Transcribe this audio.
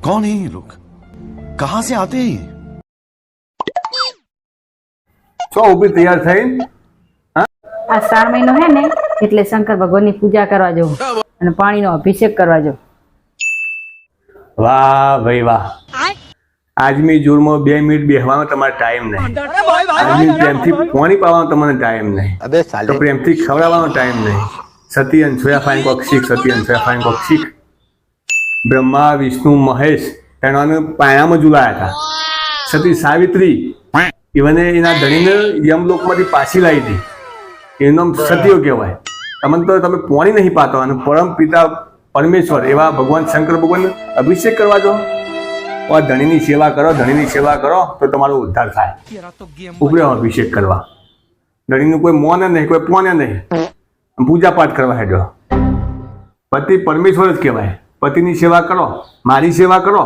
कौन है ये लोग, कहां से आते हैं ये? છો ઊભી તૈયાર થઈને? આ 4 મહિનો હે ને એટલે શંકર ભગવાનની પૂજા કરવા જવું અને પાણીનો અભિષેક કરવા જવું. વાહ ભાઈ વાહ, આજમી જોરમાં 2 મિનિટ બેસવાનો તમારે ટાઈમ નહીં, આજમી પ્રેમથી પાણી પાવાનો તમને ટાઈમ નહીં, તો પ્રેમથી ખવડાવવાનો ટાઈમ નહીં. સતી અનસૂયા ફાઈન કોક શીખ, સતી અનસૂયા ફાઈન કોક શીખ. બ્રહ્મા વિષ્ણુ મહેશ તેના પાયણામાં ઝુલાયા હતા. સતી સાવિત્રી ઇવને એના ધણીને યમલોકમાંથી પાછી લાવી હતી, એનું નામ સતીઓ કહેવાય. તમને તો તમે પાણી નહીં પાતો અને પરમ પિતા પરમેશ્વર એવા ભગવાન શંકર ભગવાન અભિષેક કરવા દો. આ ધણીની સેવા કરો, ધણીની સેવા કરો તો તમારો ઉદ્ધાર થાય. ઉપરે અભિષેક કરવા, ધણીનું કોઈ મોને નહીં, કોઈ પોને નહીં, પૂજા પાઠ કરવા હેડો. પતિ પરમેશ્વર જ કહેવાય. પતિની સેવા કરો, મારી સેવા કરો.